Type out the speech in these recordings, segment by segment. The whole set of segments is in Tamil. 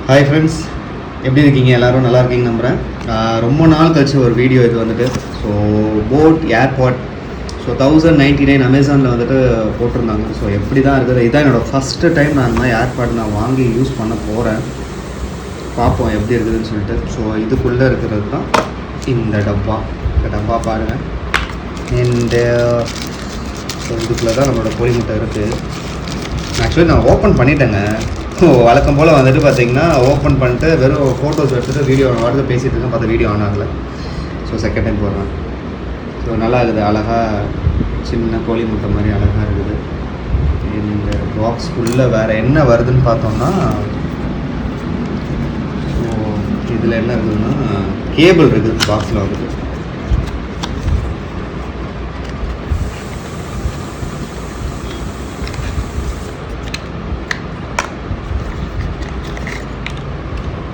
ஹாய் ஃப்ரெண்ட்ஸ், எப்படி இருக்கீங்க? எல்லோரும் நல்லா இருக்கீங்க நம்புகிறேன். ரொம்ப நாள் கழிச்சு ஒரு வீடியோ இது வந்துட்டு. ஸோ போட் ஏர்பாட் 1099 அமேசானில் வந்துட்டு போட்டிருந்தாங்க. ஸோ எப்படி தான் இருக்குது, இதுதான் என்னோடய ஃபஸ்ட்டு டைம் நான் இந்த மாதிரி ஏர்பாட் நான் வாங்கி யூஸ் பண்ண போகிறேன். பார்ப்போம் எப்படி இருக்குதுன்னு சொல்லிட்டு. ஸோ இதுக்குள்ளே இருக்கிறது தான் இந்த டப்பா பாருங்கள். அண்டு ஸோ இதுக்குள்ளே தான் நம்மளோட கோழி முட்டை இருக்குது. ஆக்சுவலி நான் ஓப்பன் பண்ணிட்டேங்க. வழக்கம் போல் வந்துட்டு பார்த்திங்கன்னா ஓப்பன் பண்ணிட்டு வெறும் ஃபோட்டோஸ் எடுத்துகிட்டு வீடியோ வாட்ஸ்அ பேசிகிட்டு இருக்கேன். பார்த்து வீடியோ ஆன் ஆகலை. ஸோ செகண்ட் டைம் போடுறேன். ஸோ நல்லா இருக்குது, அழகாக சின்ன கோழி முட்டை மாதிரி அழகாக இருக்குது. இந்த பாக்ஸ்க்குள்ளே வேறு என்ன வருதுன்னு பார்த்தோம்னா, ஸோ இதில் என்ன இருக்குதுன்னா கேபிள் இருக்குது பாக்ஸில் வந்துட்டு.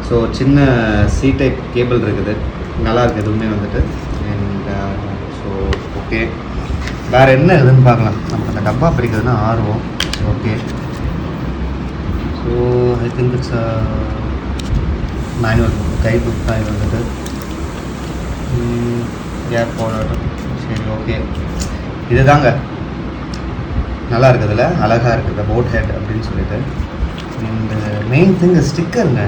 ஸோ சின்ன சி டைப் கேபிள் இருக்குது, நல்லாயிருக்கு எதுவுமே வந்துட்டு. அண்ட் ஸோ ஓகே, வேறு என்ன இருக்குதுன்னு பார்க்கலாம். நமக்கு அந்த டப்பா பிரிக்கிறதுனா ஆர்வம். Okay, so I think it's manual guide book தான் இது வந்துட்டு. கேப் போடட்டும். சரி, ஓகே, இது தாங்க நல்லா இருக்குதுல்ல, அழகாக இருக்குது போட் ஹெட் அப்படின்னு சொல்லிட்டு. அண்ட் மெயின் திங் ஸ்டிக்கருங்க.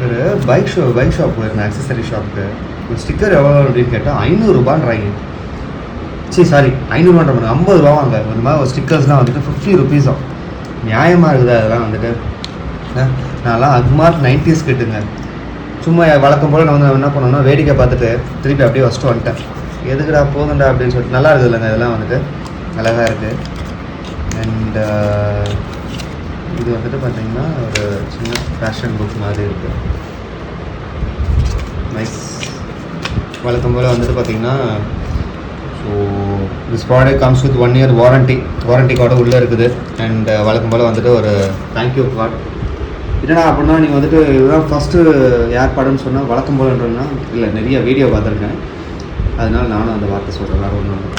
ஒரு பைக் ஷாப் போயிருந்தேன், ஆக்சசரி ஷாப்புக்கு. ஒரு ஸ்டிக்கர் எவ்வளோ அப்படின்னு கேட்டால் 500 ரூபான்றாங்க. சாரி 500 ரூபான்ற 50 ரூபா வாங்க. இந்த மாதிரி ஒரு ஸ்டிக்கர்ஸ்லாம் வந்துட்டு 50 rupees. நியாயமாக இருக்குது அதெல்லாம் வந்துட்டு. நான்லாம் அக்மார்க் 90s கிட்டுங்க. சும்மா வழக்கம் போல் நான் வந்து என்ன பண்ணோன்னா வேடிக்கை பார்த்துட்டு திருப்பி அப்படியே வச்சுட்டு வந்துட்டேன். எதுக்குடா போதுண்டா அப்படின்னு சொல்லிட்டு. நல்லா இருக்குது இல்லைங்க, இதெல்லாம் வந்துட்டு அழகாக இருக்குது. அண்ட் இது வந்துட்டு பார்த்திங்கன்னா ஒரு சின்ன ஃபேஷன் புக் மாதிரி இருக்குது. நைஸ். வழக்கம் போல் வந்துட்டு பார்த்திங்கன்னா, so this product comes with 1 year warranty card உள்ளே இருக்குது. அண்ட் வழக்கம் போல் வந்துட்டு ஒரு தேங்க்யூ கார்டு. என்னடா அப்படின்னா, நீங்கள் வந்துட்டு இதுதான் ஃபஸ்ட்டு ஏர்பாடுன்னு சொன்னால் வழக்கம் போலன்றதுனா இல்லை, நிறைய வீடியோ பார்த்துருக்கேன், அதனால் நானும் அந்த வார்த்தை சொல்கிறேன், வேறு ஒன்று.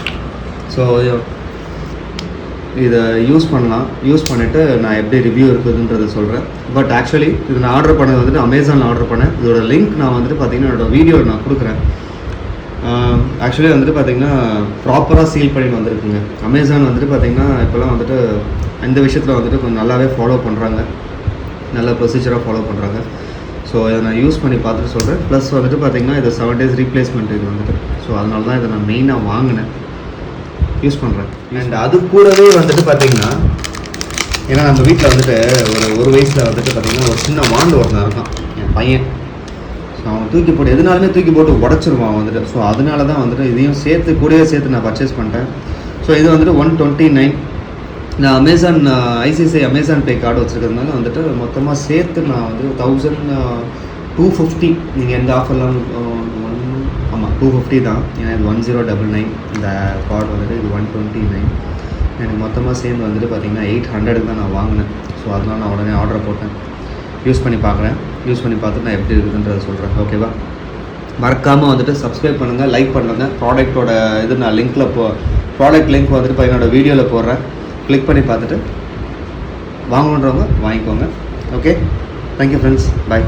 ஸோ இதை யூஸ் பண்ணிவிட்டு நான் எப்படி ரிவ்யூ இருக்குதுன்றதை சொல்கிறேன். பட் ஆக்சுவலி இது நான் ஆர்டர் பண்ணது வந்துட்டு அமேசானில் ஆர்டர் பண்ணேன். இதோட லிங்க் நான் வந்துட்டு பார்த்திங்கன்னா என்னோடய வீடியோவில் நான் கொடுக்குறேன். ஆக்சுவலி வந்துட்டு பார்த்திங்கன்னா ப்ராப்பராக சீல் பண்ணி வந்திருக்குங்க. அமேசான் வந்துட்டு பார்த்திங்கன்னா இப்போலாம் வந்துட்டு இந்த விஷயத்தில் வந்துட்டு கொஞ்சம் நல்லாவே ஃபாலோ பண்ணுறாங்க, நல்ல ப்ரொசீஜராக ஃபாலோ பண்ணுறாங்க. ஸோ இதை நான் யூஸ் பண்ணி பார்த்துட்டு சொல்கிறேன். ப்ளஸ் வந்துட்டு பார்த்திங்கன்னா இது 7 days ரீப்ளேஸ்மெண்ட் இது வந்துட்டு. ஸோ அதனால தான் இதை நான் மெயினாக வாங்கினேன், யூஸ் பண்ணுறேன். அண்ட் அது கூடவே வந்துட்டு பார்த்திங்கன்னா, ஏன்னா நம்ம வீட்டில் வந்துட்டு ஒரு வயசில் வந்துட்டு பார்த்திங்கன்னா ஒரு சின்ன வாண்டு ஒருத்தன் இருக்கான், என் பையன். ஸோ அவன் எதுனாலுமே தூக்கி போட்டு உடச்சிருவான் வந்துட்டு. ஸோ அதனால தான் வந்துட்டு இதையும் கூடவே சேர்த்து நான் பர்ச்சேஸ் பண்ணிட்டேன். ஸோ இது வந்துட்டு 129. நான் ஐசிஐசிஐ அமேசான் பே கார்டு வச்சுருக்கிறதுனால வந்துட்டு மொத்தமாக சேர்த்து நான் வந்து 1250. நீங்கள் எந்த ஆஃபர்லாம் 250 தான். ஏன்னா இது 1099 இந்த கார்டு வந்துட்டு, இது 129. எனக்கு மொத்தமாக சேர்ந்து வந்துட்டு பார்த்திங்கன்னா 800 தான் நான் வாங்கினேன். ஸோ அதனால் நான் உடனே ஆர்டர் போட்டேன். யூஸ் பண்ணி பார்க்குறேன். யூஸ் பண்ணி பார்த்துட்டு நான் எப்படி இருக்குதுன்றதை சொல்கிறேன். ஓகேவா? மறக்காமல் வந்துட்டு சப்ஸ்கிரைப் பண்ணுங்கள், லைக் பண்ணுங்கள். ப்ராடக்ட்டோட இது நான் ப்ராடக்ட் லிங்க் வந்துட்டு என்னோடய வீடியோவில் போடுறேன். கிளிக் பண்ணி பார்த்துட்டு வாங்கணுன்றவங்க வாங்கிக்கோங்க. ஓகே, தேங்க்யூ ஃப்ரெண்ட்ஸ், பாய்.